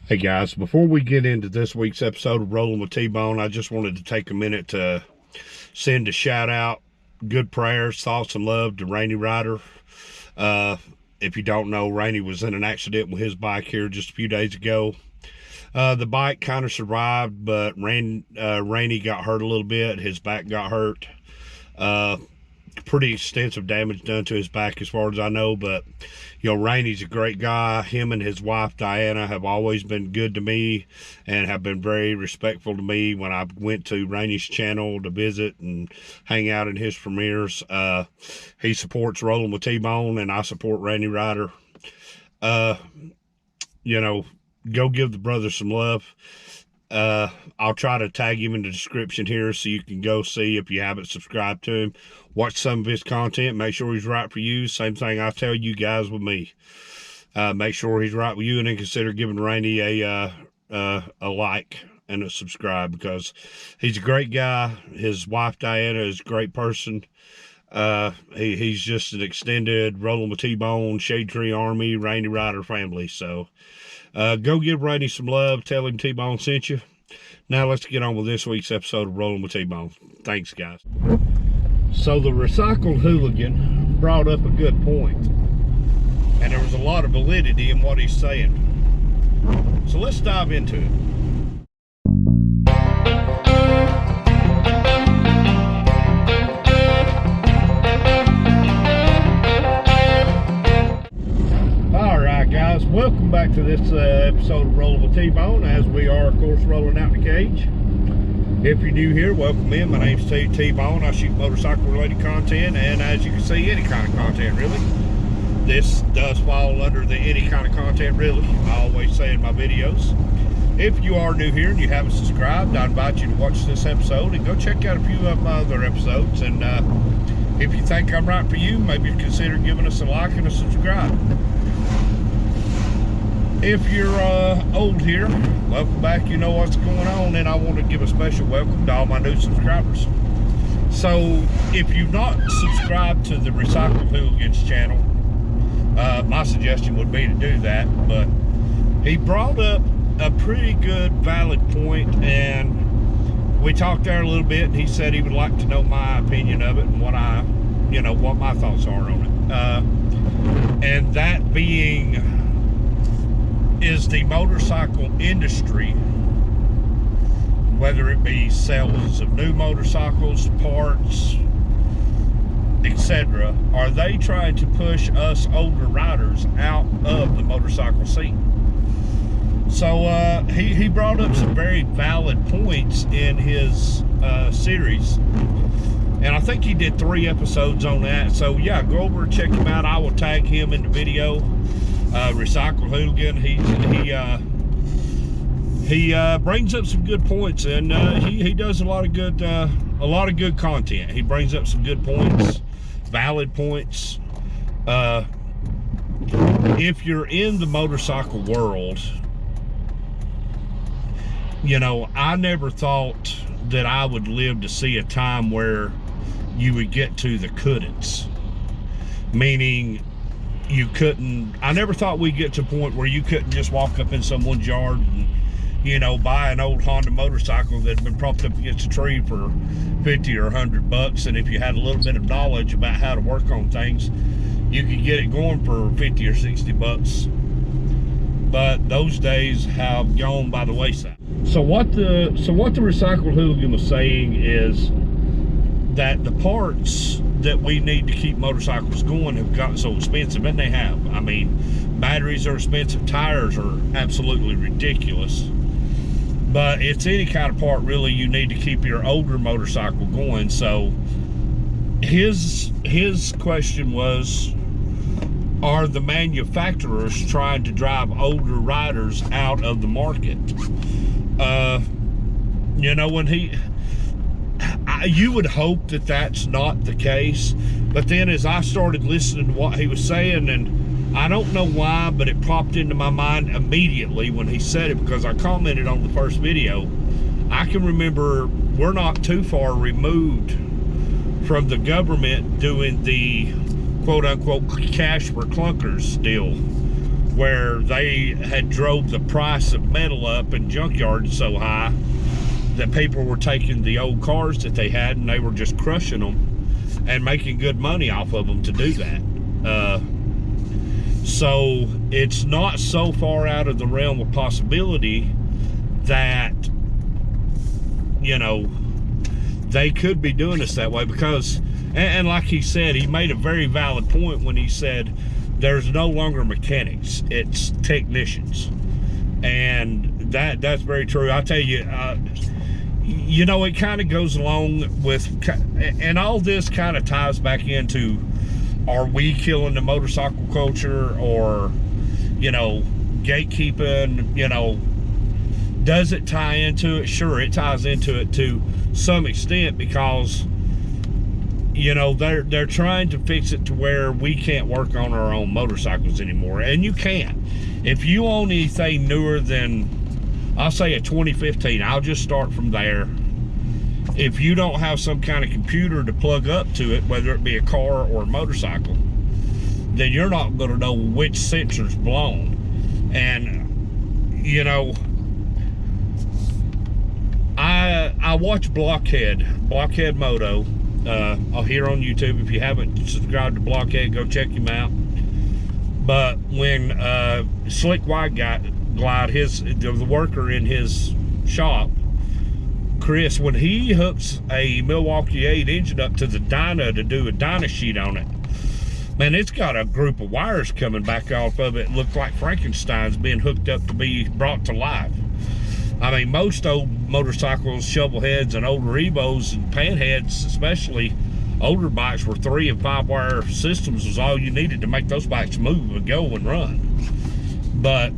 Hey guys, before we get into this week's episode of Rolling with T-Bone, I just wanted to take a minute to send a shout out, good prayers, thoughts, and love to Rainy Rider. If you don't know, Rainy was in an accident with his bike here just a few days ago. The bike kind of survived, but Rainy got hurt a little bit. His back got hurt. Pretty extensive damage done to his back as far as I know, but you know, Rainy's a great guy. Him and his wife Diana have always been good to me and have been very respectful to me when I went to Rainy's channel to visit and hang out in his premieres. He supports Rolling with T-Bone and I support Rainy Rider. You know, go give the brother some love. I'll try to tag him in the description here so you can go see, if you haven't subscribed to him, watch some of his content, make sure he's right for you. Same thing I tell you guys with me. Make sure he's right with you, and then consider giving Rainy a like and a subscribe, because he's a great guy. His wife Diana is a great person. He's just an extended Rolling with T-Bone, Shade Tree Army, Rainy Rider family. So go give Rainy some love. Tell him T-Bone sent you. Now let's get on with this week's episode of Rolling with T-Bone. Thanks, guys. So the recycled hooligan brought up a good point, and there was a lot of validity in what he's saying. So let's dive into it. Guys, welcome back to this episode of Rolling with T-Bone, as we are, of course, rolling out the cage. If you're new here, welcome in. My name's T-Bone. I shoot motorcycle related content, and as you can see, any kind of content really. This does fall under the any kind of content really, I always say in my videos. If you are new here and you haven't subscribed, I invite you to watch this episode and go check out a few of my other episodes. And if you think I'm right for you, maybe consider giving us a like and a subscribe. If you're old here, welcome back. You know what's going on, and I want to give a special welcome to all my new subscribers. So if you've not subscribed to the Recycled Hooligans channel, my suggestion would be to do that. But he brought up a pretty good valid point, and we talked there a little bit, and he said he would like to know my opinion of it and what what my thoughts are on it. And that being, is the motorcycle industry, whether it be sales of new motorcycles, parts, etc., are they trying to push us older riders out of the motorcycle scene? So he brought up some very valid points in his series, and I think he did 3 episodes on that. So yeah, go over and check him out. I will tag him in the video. Recycled Hooligan, he brings up some good points, and he does a lot of good content. He brings up some good points, valid points. If you're in the motorcycle world, you know, I never thought that I would live to see a time where you would get to the couldn'ts, meaning you couldn't. I never thought we'd get to a point where you couldn't just walk up in someone's yard and, you know, buy an old Honda motorcycle that had been propped up against a tree for 50 or 100 bucks, and if you had a little bit of knowledge about how to work on things, you could get it going for 50 or 60 bucks. But those days have gone by the wayside. So what the Recycled Hooligan was saying is that the parts that we need to keep motorcycles going have gotten so expensive, and they have. I mean, batteries are expensive, tires are absolutely ridiculous, but it's any kind of part really you need to keep your older motorcycle going. So his question was, are the manufacturers trying to drive older riders out of the market? You know, when you would hope that that's not the case, but then as I started listening to what he was saying, and I don't know why, but it popped into my mind immediately when he said it, because I commented on the first video. I can remember we're not too far removed from the government doing the quote-unquote cash for clunkers deal, where they had drove the price of metal up in junkyards so high that people were taking the old cars that they had and they were just crushing them and making good money off of them to do that. So it's not so far out of the realm of possibility that, you know, they could be doing this that way, because, and like he said, he made a very valid point when he said there's no longer mechanics, it's technicians. And that's very true. I tell you, you know, it kind of goes along with, and all this kind of ties back into, are we killing the motorcycle culture, or, you know, gatekeeping, you know, does it tie into it? Sure, it ties into it to some extent, because, you know, they're trying to fix it to where we can't work on our own motorcycles anymore. And you can't. If you own anything newer than, I'll say a 2015, I'll just start from there. If you don't have some kind of computer to plug up to it, whether it be a car or a motorcycle, then you're not going to know which sensor's blown. And, you know, I watch Blockhead Moto here on YouTube. If you haven't subscribed to Blockhead, go check him out. But when Slick White Glide, the worker in his shop, Chris, when he hooks a Milwaukee 8 engine up to the dyno to do a dyno sheet on it, man, it's got a group of wires coming back off of it. Look like Frankenstein's being hooked up to be brought to life. I mean, most old motorcycles, shovel heads and older Evos and panheads, especially older bikes, where 3 and 5 wire systems was all you needed to make those bikes move and go and run. But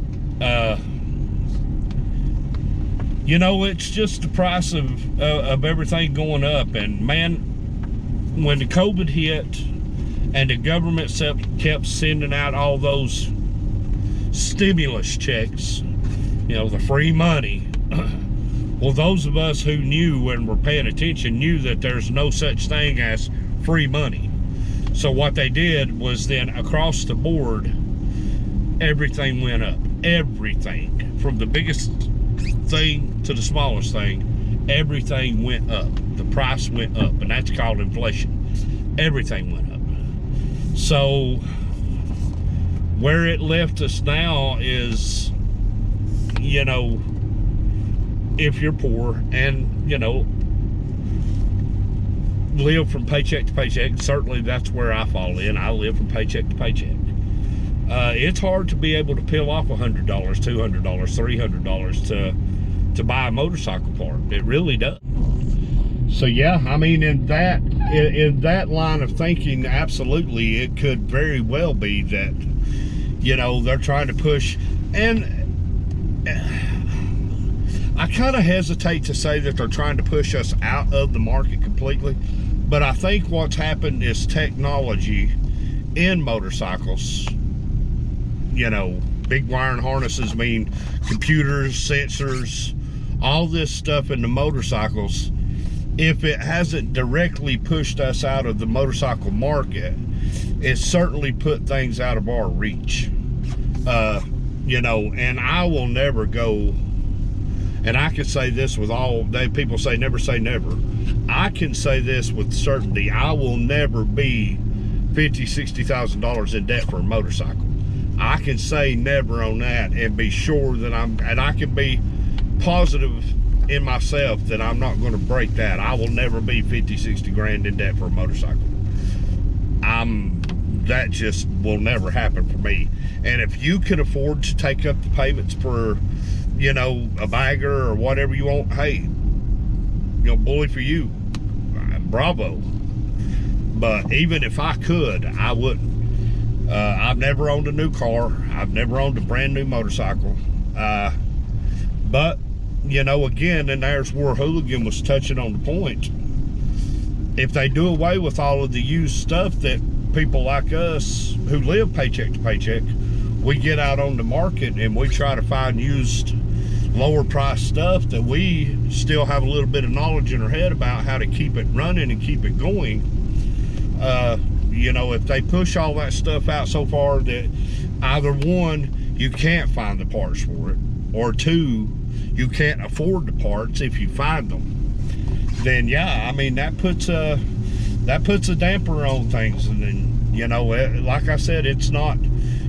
you know, it's just the price of everything going up. And man, when the COVID hit and the government kept sending out all those stimulus checks, you know, the free money, well, those of us who knew and were paying attention knew that there's no such thing as free money. So what they did was then across the board, everything went up. Everything, from the biggest thing to the smallest thing, everything went up. The price went up, and that's called inflation. Everything went up. So where it left us now is, you know, if you're poor and, you know, live from paycheck to paycheck, certainly that's where I fall in. I live from paycheck to paycheck. It's hard to be able to peel off $100, $200, $300 to buy a motorcycle part. It really does. So yeah, I mean, in that line of thinking, absolutely, it could very well be that, you know, they're trying to push. And I kind of hesitate to say that they're trying to push us out of the market completely, but I think what's happened is technology in motorcycles, you know, big wiring harnesses mean computers, sensors, all this stuff in the motorcycles. If it hasn't directly pushed us out of the motorcycle market, it's certainly put things out of our reach. You know, and I will never go, and I can say this with all, people say never say never. I can say this with certainty. I will never be $50,000, $60,000 in debt for a motorcycle. I can say never on that and be sure that and I can be positive in myself that I'm not going to break that. I will never be 50, 60 grand in debt for a motorcycle. That just will never happen for me. And if you can afford to take up the payments for, you know, a bagger or whatever you want, hey, you know, bully for you, bravo. But even if I could, I wouldn't. I've never owned a new car. I've never owned a brand new motorcycle. But, you know, again, and there's where Hooligan was touching on the point. If they do away with all of the used stuff that people like us who live paycheck to paycheck, we get out on the market and we try to find used lower price stuff that we still have a little bit of knowledge in our head about how to keep it running and keep it going. You know, if they push all that stuff out so far that either one, you can't find the parts for it, or two, you can't afford the parts if you find them, then yeah, I mean, that puts a damper on things. And then, you know, like I said, it's not,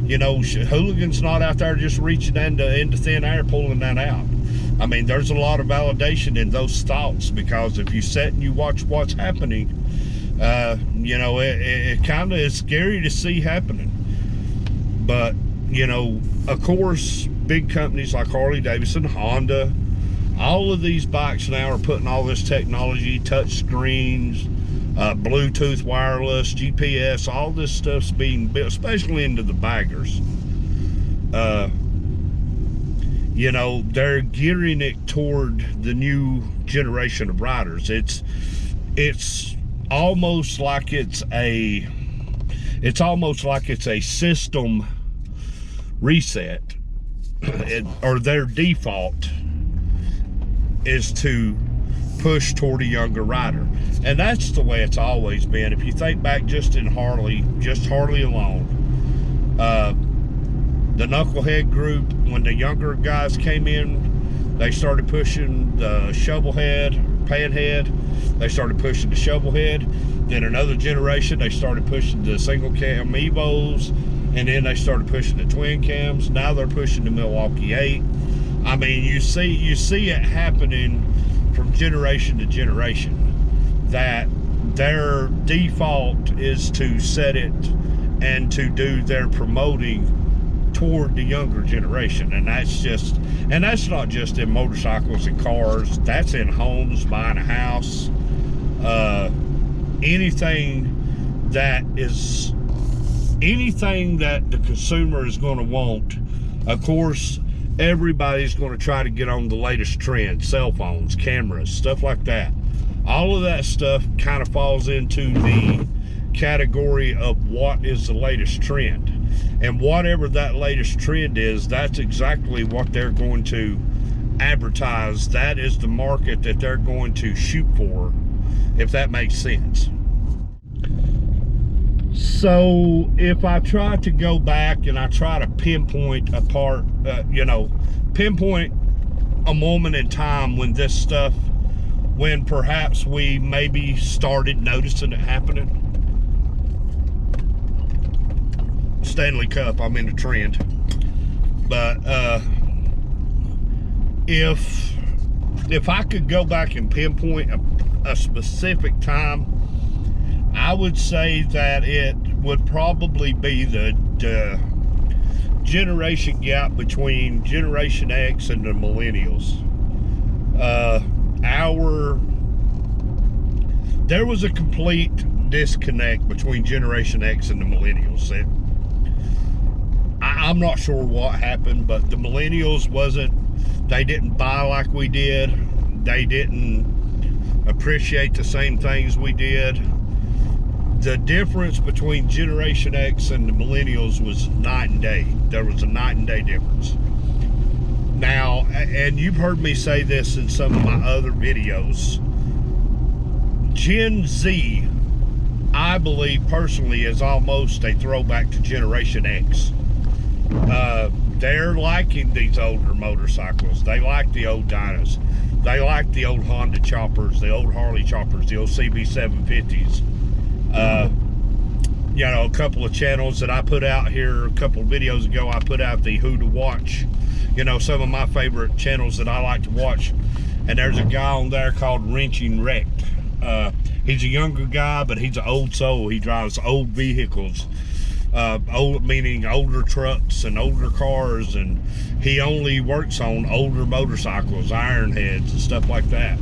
you know, Hooligan's not out there just reaching into thin air pulling that out. I mean, there's a lot of validation in those thoughts, because if you sit and you watch what's happening, you know, it kind of is scary to see happening. But, you know, of course, big companies like Harley-Davidson, Honda, all of these bikes now are putting all this technology, touch screens, Bluetooth, wireless, GPS, all this stuff's being built, especially into the baggers. You know, they're gearing it toward the new generation of riders. It's almost like it's a system reset, or their default is to push toward a younger rider. And that's the way it's always been. If you think back just in Harley, just Harley alone, the Knucklehead group, when the younger guys came in, they started pushing the Shovelhead, Panhead. They started pushing the Shovelhead. Then another generation, they started pushing the single cam Evos, and then they started pushing the twin cams. Now they're pushing the Milwaukee 8. I mean, you see it happening from generation to generation, that their default is to set it and to do their promoting toward the younger generation. And that's not just in motorcycles and cars, that's in homes, buying a house, anything that the consumer is going to want. Of course, everybody's going to try to get on the latest trend, cell phones, cameras, stuff like that. All of that stuff kind of falls into the category of what is the latest trend. And whatever that latest trend is, that's exactly what they're going to advertise. That is the market that they're going to shoot for, if that makes sense. So if I try to go back and I try to pinpoint a part, you know, pinpoint a moment in time when this stuff, when perhaps we maybe started noticing it happening. Stanley Cup, I'm in the trend. But if I could go back and pinpoint a specific time, I would say that it would probably be the generation gap between Generation X and the millennials. There was a complete disconnect between Generation X and the millennials. I'm not sure what happened, but the millennials they didn't buy like we did. They didn't appreciate the same things we did. The difference between Generation X and the millennials was night and day. There was a night and day difference. Now, and you've heard me say this in some of my other videos, Gen Z, I believe personally, is almost a throwback to Generation X. They're liking these older motorcycles. They like the old Dynas. They like the old Honda choppers, the old Harley choppers, the old CB750s. You know, a couple of channels that I put out here a couple of videos ago, I put out the who to watch, you know, some of my favorite channels that I like to watch. And there's a guy on there called Wrenching Wrecked. He's a younger guy, but he's an old soul. He drives old vehicles, meaning older trucks and older cars, and he only works on older motorcycles, iron heads and stuff like that.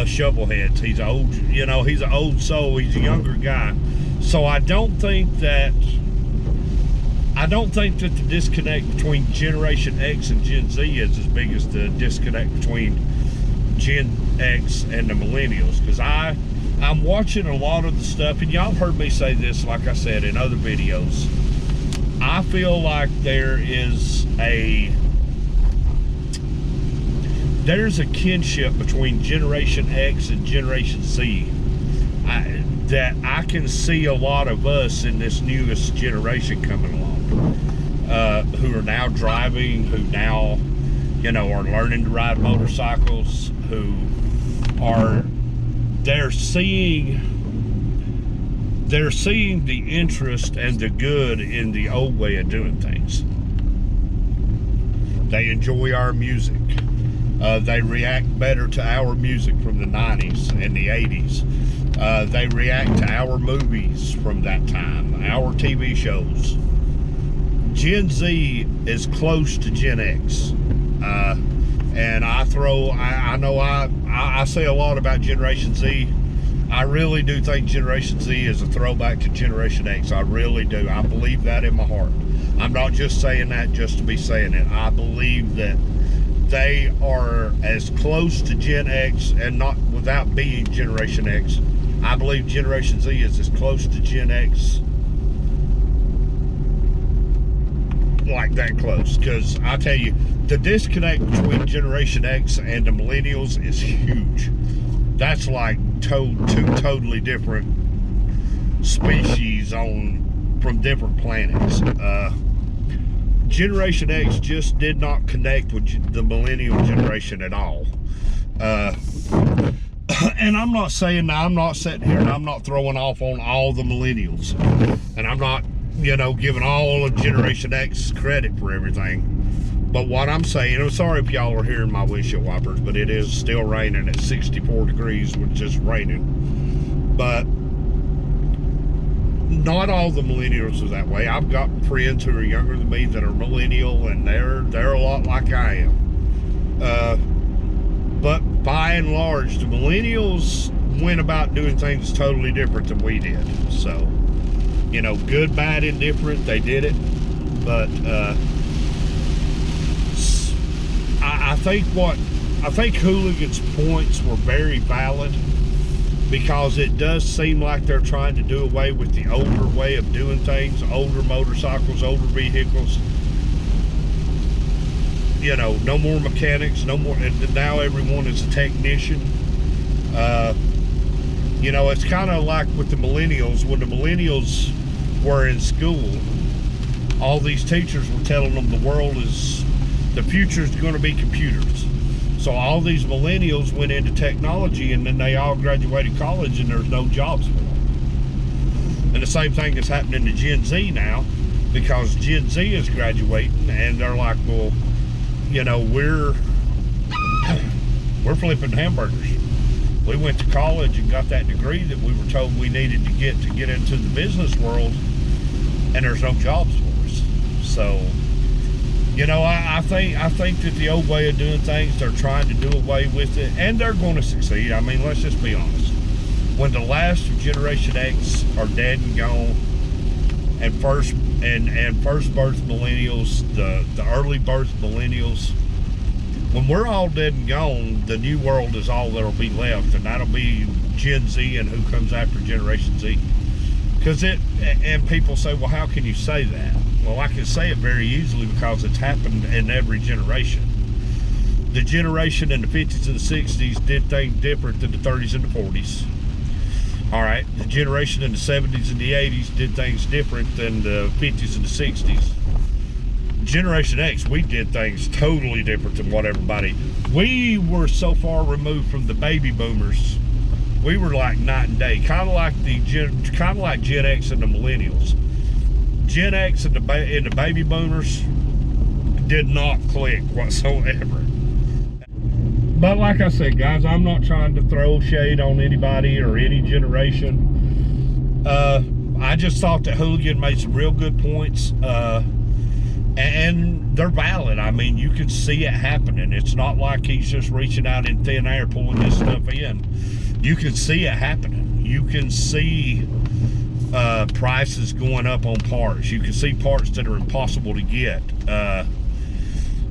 Shovel heads. He's old, you know, he's an old soul. He's a younger guy. So I don't think that the disconnect between Generation X and Gen Z is as big as the disconnect between Gen X and the millennials, because I'm watching a lot of the stuff, and y'all heard me say this, like I said in other videos. I feel like there's a kinship between Generation X and Generation Z that I can see a lot of us in this newest generation coming along. who are now driving, who now, are learning to ride motorcycles, who are, they're seeing the interest and the good in the old way of doing things. They enjoy our music. They react better to our music from the 90s and the 80s. They react to our movies from that time, our TV shows. Gen Z is close to Gen X. And I know I say a lot about Generation Z. I really do think Generation Z is a throwback to Generation X. I really do. I believe that in my heart. I'm not just saying that just to be saying it. I believe that they are as close to Gen X, and not without being Generation X. I believe Generation Z is as close to Gen X, like that close. Because I tell you, the disconnect between Generation X and the millennials is huge. That's like two totally different species from different planets. Generation X just did not connect with the millennial generation at all. And I'm not saying, I'm not sitting here and I'm not throwing off on all the millennials, and I'm not, giving all of Generation X credit for everything. But what I'm saying, I'm sorry if y'all are hearing my windshield wipers, but it is still raining at 64 degrees, which is raining. But not all the millennials are that way. I've got friends who are younger than me that are millennial, and they're a lot like I am. But by and large, the millennials went about doing things totally different than we did. So, good, bad, indifferent, they did it. But I think Hooligan's points were very valid, because it does seem like they're trying to do away with the older way of doing things, older motorcycles, older vehicles. No more mechanics, no more, and now everyone is a technician. It's kind of like with the millennials. When the millennials were in school, all these teachers were telling them the future is going to be computers. So all these millennials went into technology, and then they all graduated college, and there's no jobs for them. And the same thing is happening to Gen Z now, because Gen Z is graduating, and they're like, well, we're flipping hamburgers. We went to college and got that degree that we were told we needed to get into the business world, and there's no jobs for us. So, I think that the old way of doing things, they're trying to do away with it, and they're going to succeed. I mean, let's just be honest. When the last of Generation X are dead and gone, and first birth millennials, the early birth millennials, when we're all dead and gone, the new world is all that'll be left, and that'll be Gen Z and who comes after Generation Z. And people say, well, how can you say that? Well, I can say it very easily, because it's happened in every generation. The generation in the 50s and the 60s did things different than the 30s and the 40s. All right, the generation in the 70s and the 80s did things different than the 50s and the 60s. Generation X, we did things totally different than what everybody. We were so far removed from the baby boomers. We were like night and day, kind of like Gen X and the millennials. Gen X and the baby boomers did not click whatsoever. But like I said, guys, I'm not trying to throw shade on anybody or any generation. I just thought that Hooligan made some real good points, and they're valid. I mean, you can see it happening. It's not like he's just reaching out in thin air pulling this stuff in. You can see it happening. You can see prices going up on parts. You can see parts that are impossible to get.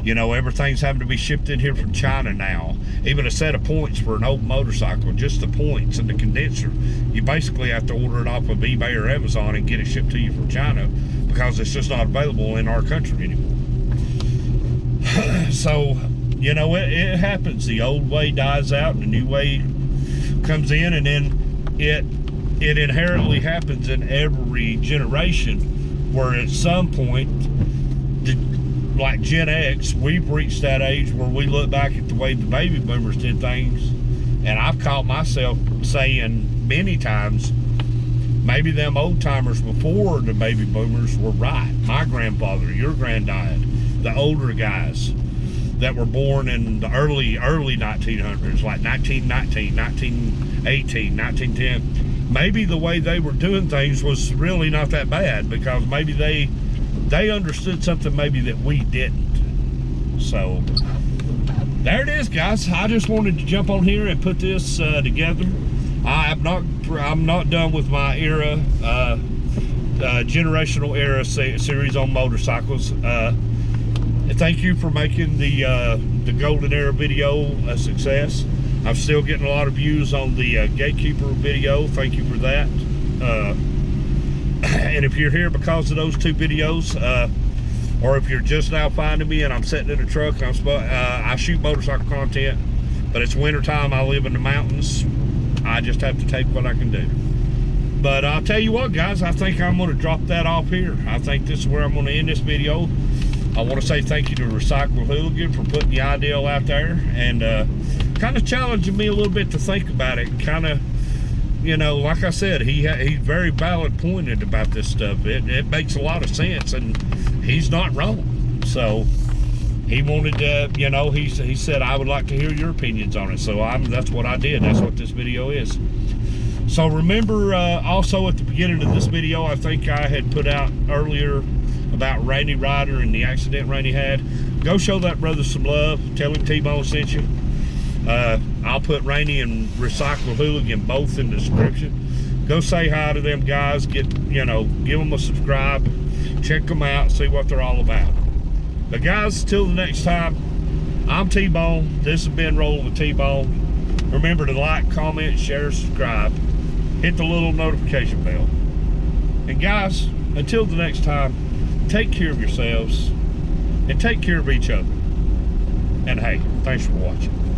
Everything's having to be shipped in here from China now. Even a set of points for an old motorcycle, just the points and the condenser, you basically have to order it off of eBay or Amazon and get it shipped to you from China, because it's just not available in our country anymore. So, it happens. The old way dies out and the new way comes in, and then it inherently happens in every generation, where at some point like Gen X, we've reached that age where we look back at the way the baby boomers did things, and I've caught myself saying many times, maybe them old timers before the baby boomers were right. My grandfather, your granddad, the older guys that were born in the early 1900s, like 1919, 1918, 1910. Maybe the way they were doing things was really not that bad, because maybe they understood something maybe that we didn't. So there it is, guys. I just wanted to jump on here and put this together. I'm not done with my era, generational era series on motorcycles. Thank you for making the Golden Era video a success. I'm still getting a lot of views on the Gatekeeper video. Thank you for that. And if you're here because of those two videos, or if you're just now finding me and I'm sitting in a truck and I shoot motorcycle content, but it's winter time, I live in the mountains, I just have to take what I can do. But I'll tell you what, guys, I think I'm going to drop that off here. I think this is where I'm going to end this video. I want to say thank you to Recycle Hooligan for putting the ideal out there and kind of challenging me a little bit to think about it. Kind of, you know, like I said, he's very valid pointed about this stuff. It makes a lot of sense, and he's not wrong. So he wanted to, you know, he said, I would like to hear your opinions on it. So that's what I did. That's what this video is. So remember, also at the beginning of this video, I think I had put out earlier about Rainy Rider and the accident Rainy had. Go show that brother some love. Tell him T-Bone sent you. I'll put Rainy and Recycle Hooligan both in the description. Go say hi to them guys. Give them a subscribe. Check them out. See what they're all about. But guys, till the next time, I'm T-Bone. This has been Rolling with T-Bone. Remember to like, comment, share, subscribe. Hit the little notification bell. And guys, until the next time, take care of yourselves and take care of each other. And hey, thanks for watching.